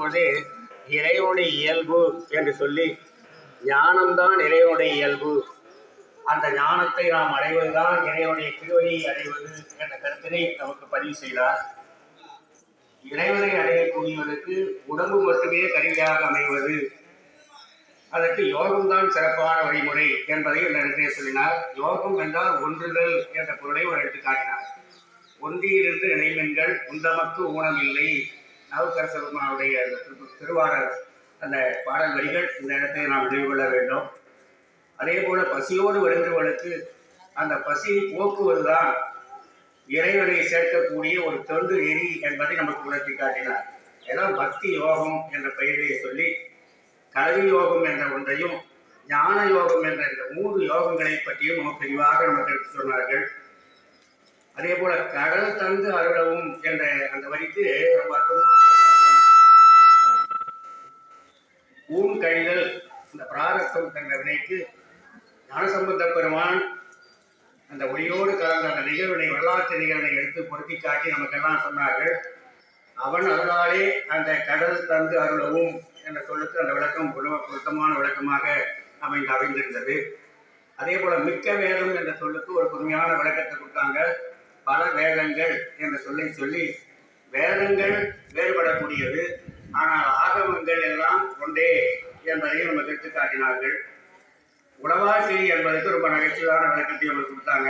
சொல்லும்போது இறைவனுடைய இயல்பு என்று சொல்லி ஞானம்தான் இறைவனுடைய இயல்பு, அந்த ஞானத்தை நாம் அடைவதுதான் இறைவனுடைய திருவடியை அடைவது என்ற கருத்தினை நமக்கு பதிவு செய்தார். இறைவனை அடையக்கூடியவருக்கு உடம்பு மட்டுமே கருவியாக அமைவது, அதற்கு யோகம்தான் சிறப்பான வழிமுறை என்பதை இந்த இடத்திலே சொல்லினார். யோகம் என்றால் ஒன்றுதல் என்ற பொருளை ஒரு எடுத்து காட்டினார். ஒன்றியிருந்து இணைமென்கள் உந்தமக்கு ஊனம் இல்லை, நவக்கரசருடைய திருவாரர் அந்த பாடல் வரிகள் இந்த இடத்தை நாம் நினைவு கொள்ள வேண்டும். அதே போல பசியோடு வருகிறவர்களுக்கு அந்த பசியை போக்குவதுதான் இறைவனை சேர்க்கக்கூடிய ஒரு தொண்டு நெறி என்பதை நமக்கு உணர்த்தி காட்டினார். ஏதாவது பக்தி யோகம் என்ற பெயரை சொல்லி கல்வி யோகம் என்ற ஒன்றையும் ஞான யோகம் என்ற இந்த 3 யோகங்களை பற்றியும் நமக்கு விரிவாக நமக்கு எடுத்து சொன்னார்கள். அதே போல கடல் தந்து அருளவும் என்ற அந்த வரிக்கு கழிதல் இந்த பிராரத்தம் என்ற வினைக்கு ஞானசம்பந்த பெருமான் அந்த ஒளியோடு கலந்த அந்த நிகழ்வினை வரலாற்று நிகழ்வினை எடுத்து பொருத்தி காட்டி நமக்கெல்லாம் சொன்னார்கள். அவன் அருளாலே அந்த கடல் தந்து அருளவும் என்ற சொல்லுக்கு அந்த விளக்கம் பொருத்தமான விளக்கமாக அமைந்திருந்தது. அதே போல மிக்க வேதம் என்ற சொல்லுக்கு ஒரு புதுமையான விளக்கத்தை கொடுத்தாங்க. பல வேதங்கள் என்ற சொல்லை சொல்லி வேதங்கள் வேறுபடக்கூடியது, ஆனால் ஆகமங்கள் எல்லாம் ஒன்றே என்பதையும் நமக்கு எடுத்து காட்டினார்கள். உளவாசிரி என்பதற்கு ரொம்ப நகைச்சுவையான விளக்கத்தை அவங்களுக்கு கொடுத்தாங்க.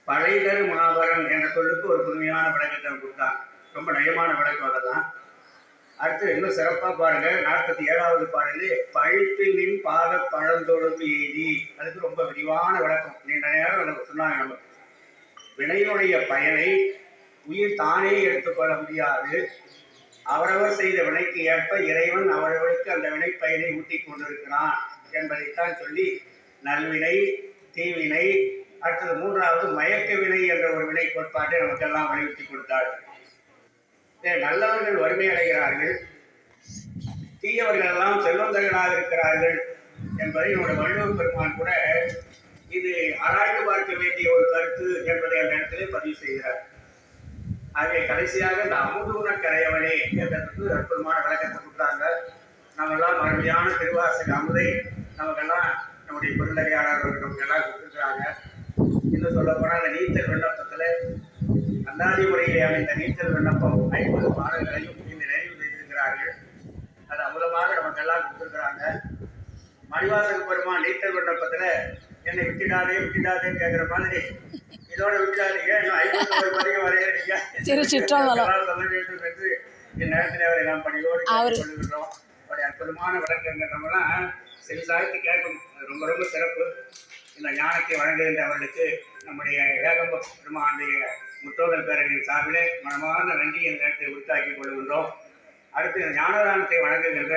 பழைதரு மாபரன் என்ற சொல்லுக்கு ஒரு புதுமையான விளக்கத்தை கொடுத்தாங்க. ரொம்ப நயமான விளக்கம் அதெல்லாம். அடுத்து இன்னும் சிறப்பாக பாருங்க, 47வது பாடலே பழித்து நின் பாத பழந்தொழுந்து எய்தி, அதுக்கு ரொம்ப விரிவான விளக்கம் நீண்ட நேரம் எனக்கு சொன்னாங்க. நமக்கு வினையினுடைய பயனை உயிர் தானே எடுத்துக்கொள்ள முடியாது. அவரவர் செய்த வினைக்கு ஏற்ப இறைவன் அவரவருக்கு அந்த வினை பயனை ஊட்டி கொண்டிருக்கிறான் என்பதைத்தான் சொல்லி நல்வினை, தீவினை, அடுத்தது 3வது மயக்க வினை என்ற ஒரு வினை கோட்பாட்டை நமக்கெல்லாம் வலியுறுத்தி கொடுத்தார்கள். நல்லவர்கள் வறுமை அடைகிறார்கள், தீயவர்கள் எல்லாம் செல்வந்தர்களாக இருக்கிறார்கள் என்பதை என்னோட வள்ளுவர் பெருமான் கூட இது ஆராய்ந்து பார்க்க வேண்டிய ஒரு கருத்து என்பதை அந்த இடத்திலே பதிவு செய்கிறார். ஆகவே கடைசியாக இந்த அமுதுன கரையவனே என்றதுக்கு அற்புதமான விளக்கத்தை கொடுத்தாங்க. நம்மெல்லாம் மறுமையான திருவாசக அமுதை நமக்கெல்லாம் நம்முடைய பெருந்தகையாளர்கள் நமக்கெல்லாம் கொடுத்துருக்கிறாங்க. இன்னும் சொல்லப்போனால் அந்த நீச்சல் விண்ணப்பத்தில் அந்தாதி முறையிலே அமைந்த நீச்சல் விண்ணப்பம் 50 பாடல்களையும் இந்த நிறைவு செய்திருக்கிறார்கள். அது அமுதமாக நமக்கெல்லாம் கொடுத்துருக்குறாங்க. மணிவாசக பெருமான் நீச்சல் விண்ணப்பத்தில் என்னை விட்டுடாதேன்னு கேட்குற மாதிரி இதோட விட்டுடாதீங்க, இன்னும் 51 பதிகம் வரையறீங்க சொல்ல வேண்டும் என்று இந்நேரத்தில் அவரை நாம் பணியோடு சொல்லுகின்றோம். அவருடைய அற்புதமான விளக்கங்கள் நம்மலாம் செவி சாய்த்து கேட்கணும். அது ரொம்ப ரொம்ப சிறப்பு. இந்த ஞானத்தை வழங்குகின்ற அவர்களுக்கு நம்முடைய ஏகம்ப பெருமானுடைய முற்றோதல் பேரணியின் சார்பிலே மனமார்ந்த நன்றி என்ற நேரத்தை உறுத்தாக்கிக் கொள்கின்றோம். அடுத்து ஞானதானத்தை வழங்குகின்ற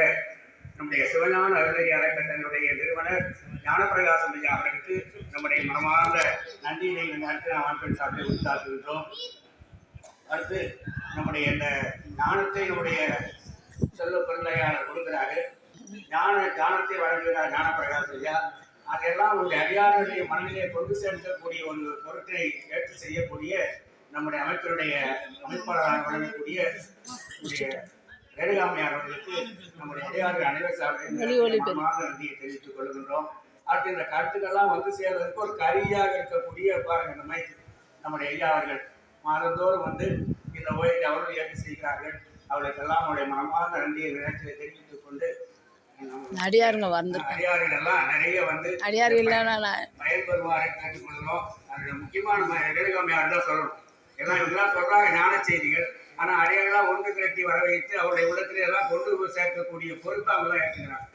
நம்முடைய சிவஞான அருளறி அறக்கட்டளையுடைய நிறுவனர் ஞானப்பிரகாசம் ஐயா அவர்களுக்கு நம்முடைய மனமார்ந்த நன்றியினை இந்த நேரத்தில் நாம் ஆண்கள் சார்பில் உறுத்தாக்குகின்றோம். அடுத்து நம்முடைய இந்த ஞானத்தை நம்முடைய செல்வ பெருந்தையாளர் கொடுக்கிறாரு. ஞானத்தை வழங்குகிறார் ஞானப்பிரகாசம் ஐயா. அதெல்லாம் ஒரு அடியார்களுடைய மனநிலையை கொண்டு சேர்க்கக்கூடிய ஒரு பொருட்களை ஏற்று செய்யக்கூடிய நம்முடைய அமைப்பினுடைய அமைப்பாளராக வழங்கக்கூடிய ரேணுகாமையார் அவர்களுக்கு நம்முடைய அடியார்கள் அனைவர் சார்பில் நன்றியை தெரிவித்துக் கொள்கின்றோம். அடுத்து இந்த கருத்துக்கள்லாம் வந்து சேர்வதற்கு ஒரு கருவியாக இருக்கக்கூடிய பாருங்கள் இந்த மைக் நம்முடைய ஐயா அவர்கள் மாதந்தோறும் வந்து இந்த ஓய்வை அவர்கள் ஏற்று செய்கிறார்கள். அவர்களுக்கெல்லாம் அவருடைய மனமார்ந்த நன்றியை நேரத்தில் தெரிவித்துக் கொண்டு அடியார்கள் வந்து அடியார்கள் எல்லாம் நிறைய வந்து பயன்பெறுமாறு கேட்டுக்கொள்கிறோம். அதில் முக்கியமான ரேணுகாமையார் தான் சொல்லணும். எல்லாம் இவங்கெல்லாம் சொல்றாங்க ஞான செய்திகள், ஆனால் அடியார்களாக ஒன்று திரட்டி வர வைத்து அவருடைய உள்ளத்திலே எல்லாம் கொண்டு சேர்க்கக்கூடிய பொறுப்பு அவங்க தான் ஏற்றுக்கிறாங்க.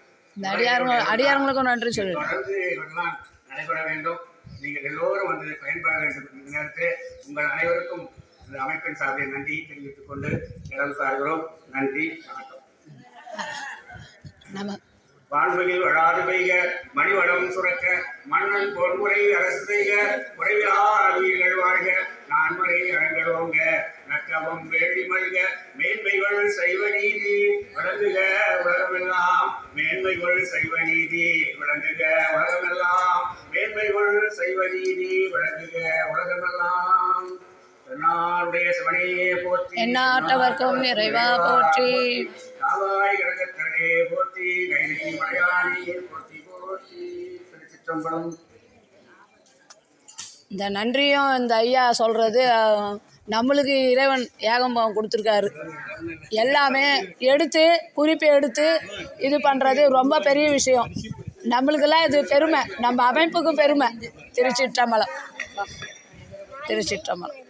அடியார்களுக்கும் நன்றி சொல்லி தொடர்ந்து இவரெல்லாம் நடைபெற வேண்டும். நீங்கள் எல்லோரும் வந்து பயன்பெற வேண்டும். இந்த நேரத்தில் உங்கள் அனைவருக்கும் இந்த அமைப்பின் சார்பில் நன்றியை தெரிவித்துக் கொண்டு இடம் சார்கிறோம். நன்றி, வணக்கம். வான்மையில் வழாது பெய்க மணிவளம் சுரக்க மன்னன் பொன்முறை அரசு செய்க உறைவிலார்கள் வாழ்க நான்மறை அறங்களோங்க நற்றவம் வேண்டி மல்க மேன்மைகள் சைவ நீதி விளங்குக உலகமெல்லாம் மேன்மைகள் சைவ நீதி விளங்குக உலகமெல்லாம் மேன்மைகள் சைவ நீதி விளங்குக உலகமெல்லாம். சிவனே போற்றி. எண்ணற்றவர்க்கும் இறைவா போற்றி. காவாய் கடகத்தனே போற்றி, கைலை மலையானே போற்றி போற்றி. திருச்சிற்றம்பலம். இந்த நன்றியும் இந்த ஐயா சொல்கிறது, நம்மளுக்கு இறைவன் ஏகம்பம் கொடுத்துருக்காரு. எல்லாமே எடுத்து குறிப்பு எடுத்து இது பண்ணுறது ரொம்ப பெரிய விஷயம். நம்மளுக்கெல்லாம் இது பெருமை, நம்ம அமைப்புக்கும் பெருமை. திருச்சிற்றம்பலம். திருச்சிற்றம்பலம்.